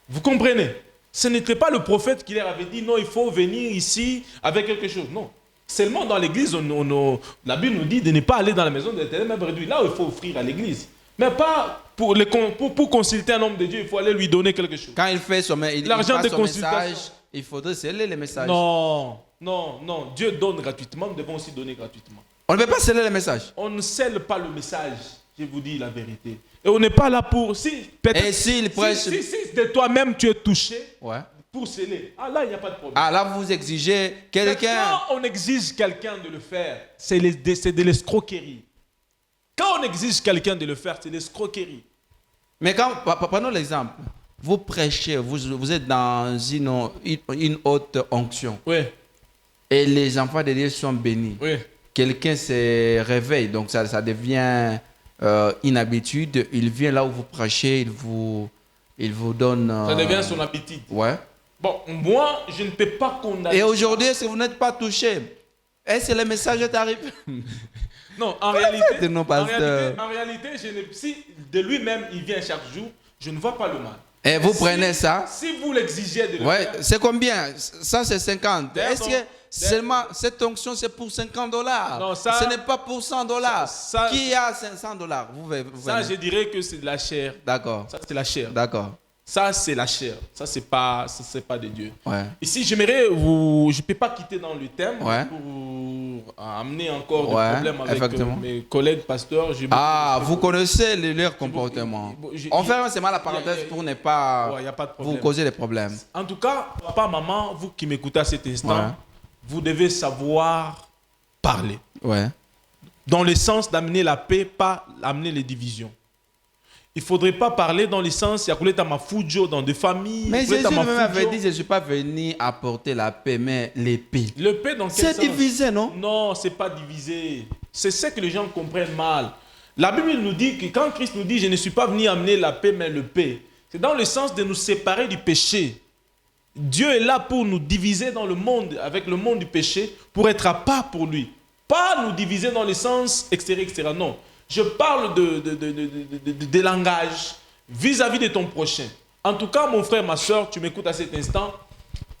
Vous comprenez? Ce n'était pas le prophète qui leur avait dit non, il faut venir ici avec quelque chose. Non. Seulement dans l'église, la Bible nous dit de ne pas aller dans la maison de l'Éternel, même réduit. Là où il faut offrir à l'église. Mais pas pour consulter un homme de Dieu, il faut aller lui donner quelque chose. Quand il fait L'argent de son consultation. message, il faudrait sceller les messages. Non, non, non. Dieu donne gratuitement, nous devons aussi donner gratuitement. On ne peut pas sceller les messages. On ne scelle pas le message, je vous dis la vérité. Et on n'est pas là pour... Si, peut-être, Et s'il prêche... si de toi-même tu es touché, Ouais. pour sceller, ah là, il n'y a pas de problème. Ah là, vous exigez Mais quelqu'un... quand on exige quelqu'un de le faire, c'est de l'escroquerie. Quand on exige quelqu'un de le faire, c'est l'escroquerie. Mais quand, prenons l'exemple. Vous prêchez, vous êtes dans une haute onction. Oui, Et les enfants de Dieu sont bénis. oui. Quelqu'un se réveille, donc ça devient une habitude. Il vient là où vous prêchez, il vous donne... Ça devient son habitude. Ouais. Bon, moi, je ne peux pas condamner. Et aujourd'hui, est-ce que vous n'êtes pas touché? Est-ce que le message est arrivé? Non, en réalité, non, en pasteur. réalité, si de lui-même il vient chaque jour, je ne vois pas le mal. Et vous prenez ça? Si vous l'exigez de le Ouais, faire, c'est combien? Ça, c'est 50. D'ailleurs, Est-ce que seulement cette onction, c'est pour 50 $? Non, ça- Ce n'est pas pour 100 $. ça- Qui a 500 $? Vous ça, venez. je dirais que c'est de la chair. D'accord. Ça, c'est la chair. D'accord. Ça, c'est la chair. Ça, c'est pas de Dieu. Ouais. Ici, j'aimerais je ne peux pas quitter dans le thème Ouais. pour amener encore des Ouais, problèmes avec effectivement. mes collègues pasteurs. Ah, vous connaissez leur comportement. je- On fait seulement la parenthèse pour ne pas Ouais, y a pas de vous problème. causer des problèmes. En tout cas, papa, maman, vous qui m'écoutez à cet instant, Ouais. vous devez savoir parler. Ouais. Dans le sens d'amener la paix, pas amener les divisions. Il ne faudrait pas parler dans le sens, il y a coulé ma fujo dans des familles. Mais Yakuleta Jésus ma lui-même avait fujo. dit, je ne suis pas venu apporter la paix, mais l'épée. Le paix dans quel C'est sens? divisé, non? Non, c'est pas divisé. C'est ce que les gens comprennent mal. La Bible nous dit que quand Christ nous dit, je ne suis pas venu amener la paix, mais le paix, c'est dans le sens de nous séparer du péché. Dieu est là pour nous diviser dans le monde, avec le monde du péché, pour être à part pour lui. Pas nous diviser dans le sens extérieur, etc. Non. Je parle de langage vis-à-vis de ton prochain. En tout cas, mon frère, ma soeur, tu m'écoutes à cet instant.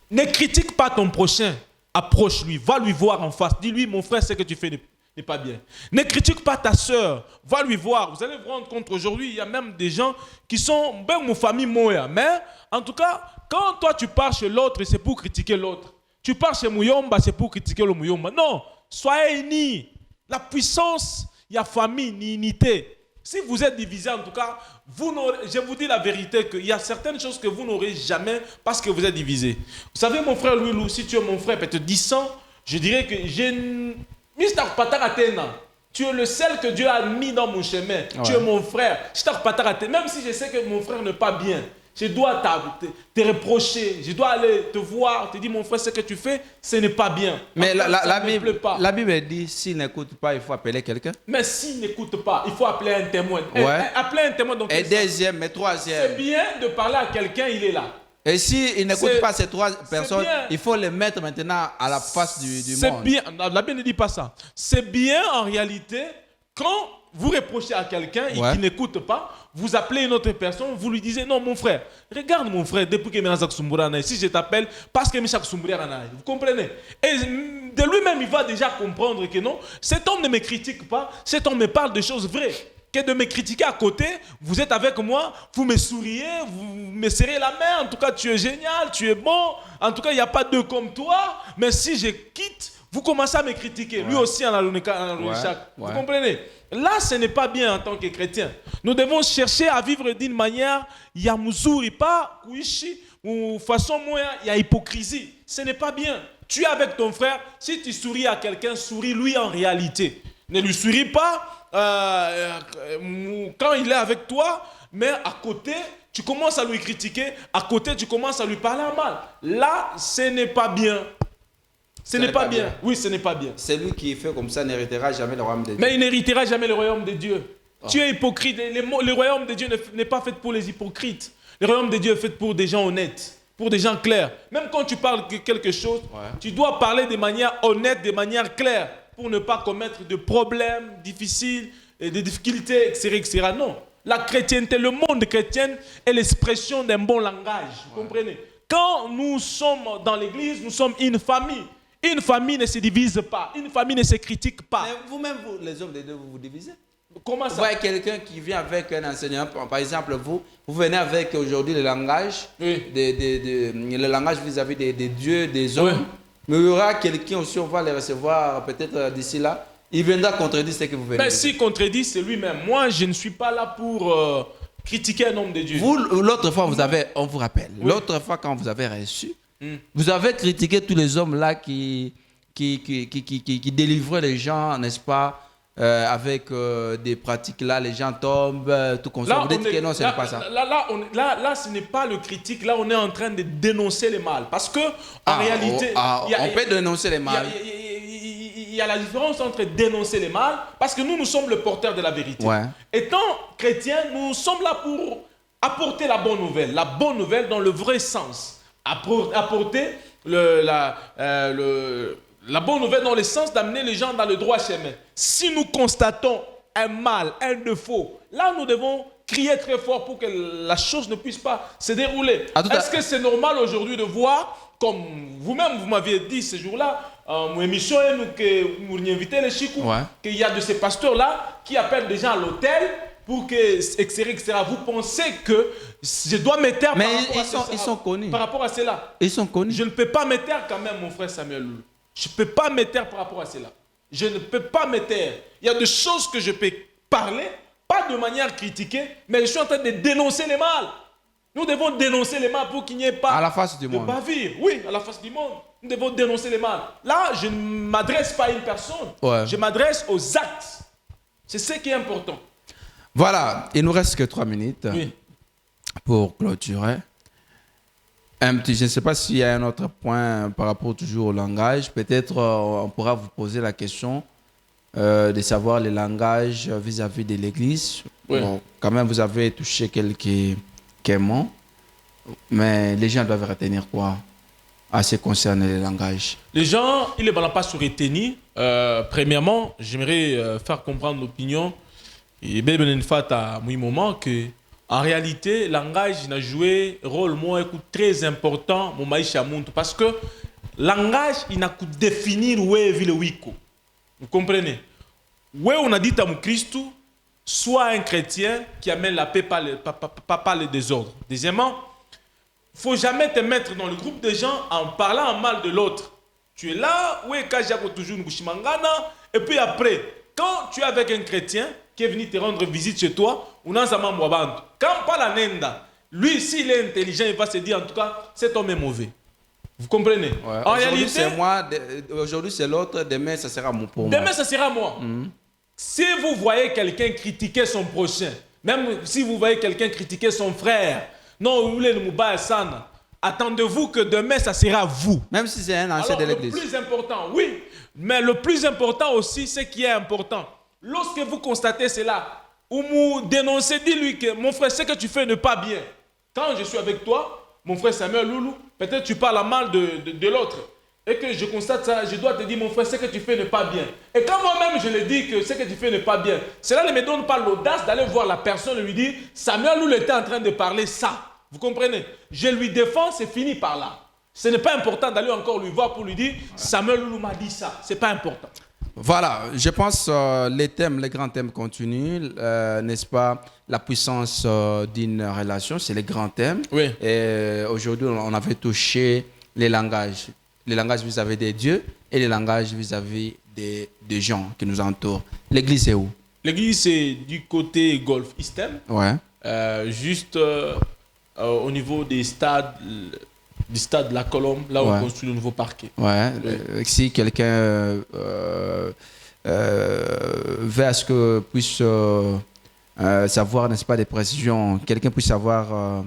Ne critique pas ton prochain. Approche-lui, va lui voir en face. Dis-lui, mon frère, ce que tu fais n'est pas bien. Ne critique pas ta soeur. Va lui voir. Vous allez vous rendre compte aujourd'hui, il y a même des gens qui sont ben mon famille moya. Mais en tout cas, quand toi tu pars chez l'autre, c'est pour critiquer l'autre. Tu pars chez Mouyomba, c'est pour critiquer le Mouyomba. Non, soyez unis. La puissance, il y a famille, ni unité. Si vous êtes divisés, en tout cas, je vous dis la vérité qu'il y a certaines choses que vous n'aurez jamais parce que vous êtes divisés. Vous savez, mon frère Louis Lou, si tu es mon frère, peut-être 10 ans, je dirais que j'ai... Mr. Pataratena, tu es le seul que Dieu a mis dans mon chemin. Ouais. Tu es mon frère. Même si je sais que mon frère n'est pas bien, je dois te reprocher, je dois aller te voir, te dire mon frère, ce que tu fais, ce n'est pas bien. Mais la Bible dit, s'il n'écoute pas, il faut appeler quelqu'un. Mais s'il n'écoute pas, il faut appeler un témoin. Ouais. Appeler un témoin. Donc et deuxième, mais troisième. C'est bien de parler à quelqu'un, il est là. Et s'il n'écoute pas ces trois personnes, il faut les mettre maintenant à la face du monde. C'est bien, la Bible ne dit pas ça. C'est bien en réalité quand vous reprochez à quelqu'un et Ouais. qui n'écoute pas, vous appelez une autre personne, vous lui disez, non, mon frère, regarde mon frère, depuis que si je t'appelle, parce que vous comprenez? Et de lui-même, il va déjà comprendre que non, cet homme ne me critique pas, cet homme me parle de choses vraies. Que de me critiquer à côté, vous êtes avec moi, vous me souriez, vous me serrez la main, en tout cas tu es génial, tu es bon, en tout cas il n'y a pas deux comme toi, mais si je quitte, vous commencez à me critiquer, lui aussi en vous comprenez? Là ce n'est pas bien en tant que chrétien. Nous devons chercher à vivre d'une manière, il y a muzuri, pas kuishi, ou façon moyen, il y a hypocrisie, ce n'est pas bien. Tu es avec ton frère, si tu souris à quelqu'un, souris lui en réalité. Ne lui souris pas quand il est avec toi, mais à côté, tu commences à lui critiquer, à côté, tu commences à lui parler en mal. Là, ce n'est pas bien. Ce n'est pas bien. Oui, ce n'est pas bien. Celui qui fait comme ça n'héritera jamais le royaume de Dieu. Mais il n'héritera jamais le royaume de Dieu. Oh. Tu es hypocrite. Le royaume de Dieu n'est pas fait pour les hypocrites. Le royaume de Dieu est fait pour des gens honnêtes, pour des gens clairs. Même quand tu parles de quelque chose, tu dois parler de manière honnête, de manière claire, pour ne pas commettre de problèmes difficiles, et de difficultés, etc., etc. Non. La chrétienté, le monde chrétien est l'expression d'un bon langage. Vous comprenez? Quand nous sommes dans l'église, nous sommes une famille. Une famille ne se divise pas. Une famille ne se critique pas. Mais vous-même, les hommes de Dieu, vous vous divisez? Comment ça? Vous voyez quelqu'un qui vient avec un enseignant, par exemple, vous venez avec aujourd'hui le langage, le langage vis-à-vis des dieux, des hommes. Oui. Mais il y aura quelqu'un aussi, on va les recevoir peut-être d'ici là. Il viendra contredire ce que vous venez de dire. Mais s'il contredit, c'est lui-même. Moi, je ne suis pas là pour critiquer un homme de Dieu. Vous, l'autre fois, on vous rappelle, l'autre fois quand vous avez reçu, vous avez critiqué tous les hommes là qui délivraient les gens, n'est-ce pas, avec des pratiques là, les gens tombent, tout comme ça. Vous dites que non, ce n'est pas ça. Là, ce n'est pas le critique. Là, on est en train de dénoncer le mal. Parce que, en réalité... on peut dénoncer le mal. Il y a la différence entre dénoncer le mal, parce que nous sommes le porteur de la vérité. Ouais. Étant chrétiens, nous sommes là pour apporter la bonne nouvelle dans le vrai sens. Apporter la bonne nouvelle dans le sens d'amener les gens dans le droit chemin. Si nous constatons un mal, un défaut, là nous devons crier très fort pour que la chose ne puisse pas se dérouler. Est-ce que c'est normal aujourd'hui de voir, comme vous-même vous m'aviez dit ce jour-là, mon émission, que vous invitez les chicous, qu'il y a de ces pasteurs-là qui appellent des gens à l'hôtel pour que, etc. Vous pensez que je dois me taire ils sont connus. Par rapport à cela. Ils sont connus. Je ne peux pas me taire quand même, mon frère Samuel Loulou. Je ne peux pas me taire par rapport à cela. Je ne peux pas me taire. Il y a des choses que je peux parler, pas de manière critiquée, mais je suis en train de dénoncer les mal. Nous devons dénoncer les mal pour qu'il n'y ait pas à la face du monde. Bavure. Oui, à la face du monde. Nous devons dénoncer les mal. Là, je ne m'adresse pas à une personne. Je m'adresse aux actes. C'est ce qui est important. Voilà, il nous reste que 3 minutes pour clôturer. Je ne sais pas s'il y a un autre point par rapport toujours au langage. Peut-être on pourra vous poser la question de savoir le langage vis-à-vis de l'Église. Bon, quand même, vous avez touché quelques mots, mais les gens doivent retenir quoi à ce qui concerne le langage? Les gens, ils ne vont pas se retenir. Premièrement, j'aimerais faire comprendre l'opinion et bien une fois à un moment que en réalité, le langage a joué un rôle très important dans maïcha monde parce que le langage il a pu définir où est le wiko. Vous comprenez? Où on a dit à mon Christ, soit un chrétien qui amène la paix, pas le désordre. Deuxièmement, il ne faut jamais te mettre dans le groupe de gens en parlant en mal de l'autre. Tu es là, oui, toujours et puis après, quand tu es avec un chrétien qui est venu te rendre visite chez toi, on a quand pas la nenda, lui, s'il est intelligent, il va se dire en tout cas, cet homme est mauvais. Vous comprenez? En réalité, c'est moi, aujourd'hui c'est l'autre, demain ça sera pour moi. Demain ça sera moi. Si vous voyez quelqu'un critiquer son prochain, même si vous voyez quelqu'un critiquer son frère, non, vous voulez le mouba sana, attendez-vous que demain ça sera vous. Même si c'est un ancien de l'église. Le plus important, oui, mais le plus important aussi, c'est qui est important. Lorsque vous constatez cela, ou vous dénoncez, dis-lui que mon frère, ce que tu fais n'est pas bien. Quand je suis avec toi, mon frère Samuel Loulou, peut-être tu parles mal de l'autre. et que je constate ça, je dois te dire, mon frère, ce que tu fais n'est pas bien. Et quand moi-même je le dis que ce que tu fais n'est pas bien, cela ne me donne pas l'audace d'aller voir la personne et lui dire, Samuel Loulou était en train de parler ça. Vous comprenez? Je lui défends, c'est fini par là. Ce n'est pas important d'aller encore lui voir pour lui dire, Samuel Loulou m'a dit ça. Ce n'est pas important. Voilà, je pense les thèmes, les grands thèmes continuent, n'est-ce pas? La puissance d'une relation, c'est les grands thèmes. Oui. Et aujourd'hui, on avait touché les langages vis-à-vis des dieux et les langages vis-à-vis des gens qui nous entourent. L'église est où? L'église est du côté Golf Eastern, Ouais. juste au niveau des stades, du stade de la Colombe, là où on construit le nouveau parquet. Ouais. Si quelqu'un veut à ce que puisse savoir, n'est-ce pas, des précisions, quelqu'un puisse savoir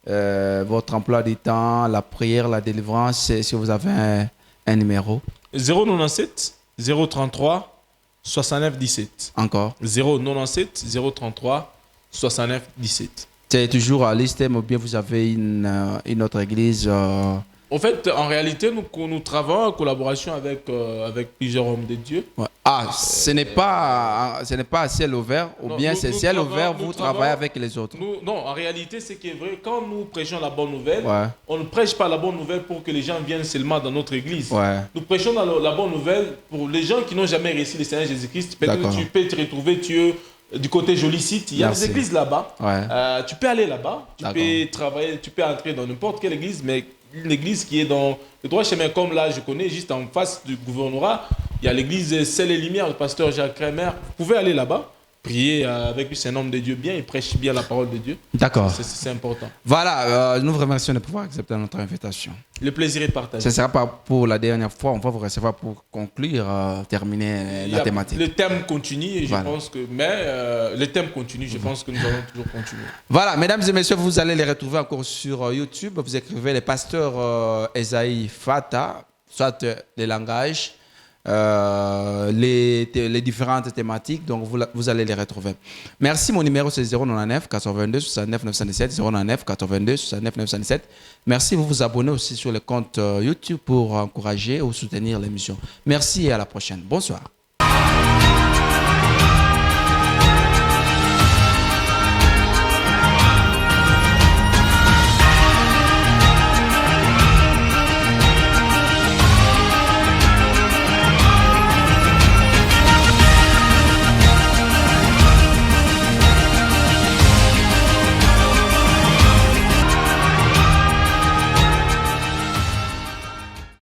votre emploi du temps, la prière, la délivrance, si vous avez un numéro. 097 033 69 17. Encore. 097 033 69 17. C'est toujours à l'ISTEM ou bien vous avez une autre église En fait, en réalité, nous travaillons en collaboration avec plusieurs hommes de Dieu. Ouais. Ah, ce n'est pas à ciel ouvert, ou Non, bien c'est ciel ouvert, vous travaillez avec les autres. Non, en réalité, ce qui est vrai, quand nous prêchons la bonne nouvelle, on ne prêche pas la bonne nouvelle pour que les gens viennent seulement dans notre église. Ouais. Nous prêchons la bonne nouvelle pour les gens qui n'ont jamais reçu le Seigneur Jésus-Christ. Peut-être que tu peux te retrouver, du côté Joli Site, il y a des églises là-bas. Ouais. Tu peux aller là-bas, tu peux travailler, tu peux entrer dans n'importe quelle église, mais une église qui est dans le droit chemin, comme là, je connais, juste en face du gouvernorat, il y a l'église Celle et Lumière, le pasteur Jacques Kremer. Vous pouvez aller là-bas, prier avec lui, c'est un homme de Dieu bien, il prêche bien la parole de Dieu. D'accord. C'est important. Voilà, nous vous remercions de pouvoir accepter notre invitation. Le plaisir est partagé. Ce ne sera pas pour la dernière fois, on va vous recevoir pour conclure, terminer la thématique. Le thème continue, et je pense que, le thème continue, je pense que nous allons toujours continuer. Voilà, mesdames et messieurs, vous allez les retrouver encore sur YouTube. Vous écrivez les pasteurs Esaïe Fata, soit les langages, les différentes thématiques, donc vous allez les retrouver. Merci, mon numéro c'est 099 82 69 917, 099 82 69 917. Merci, vous vous abonnez aussi sur le compte YouTube pour encourager ou soutenir l'émission. Merci et à la prochaine. Bonsoir.